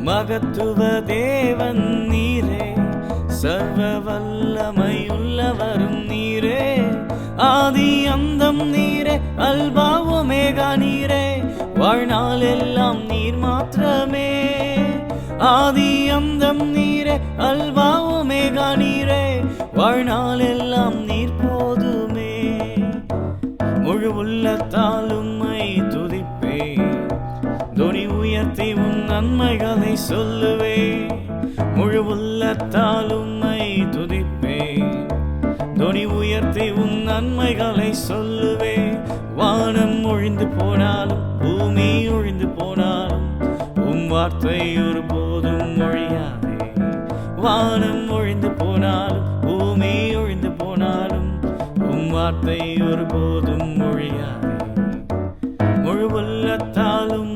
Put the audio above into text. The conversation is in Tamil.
மகத்துவ தேவன் நீரே, சர்வ வல்லமையுள்ளவரும் நீரே, ஆதி அந்தம் நீரே, அல்பா ஒமேகா நீரே, வாழ்நாள் எல்லாம் நீர் மாத்திரமே. ஆதி அந்தம் நீரே, அல்பா ஒமேகா நீரே, வாழ்நாள் எல்லாம் நீர் போதுமே. முழு உள்ளத்தால் உம்மை துதிப்பே, தொனி உயர்த்தி உன் நன்மைகளை சொல்லுவே. முழு உள்ளத்தால் உம்மை துதிப்பே, தொனி உயர்த்தி உன் நன்மைகளை சொல்லுவே. வானம் ஒழிந்து போனாலும் பூமி ஒழிந்து போனாலும் உம் வார்த்தை ஒருபோதும் ஒழியாதே. வானம் ஒழிந்து போனாலும் பூமி ஒழிந்து போனாலும் உம் வார்த்தை ஒருபோதும் ஒழியாதே. முழு உள்ளத்தாலும்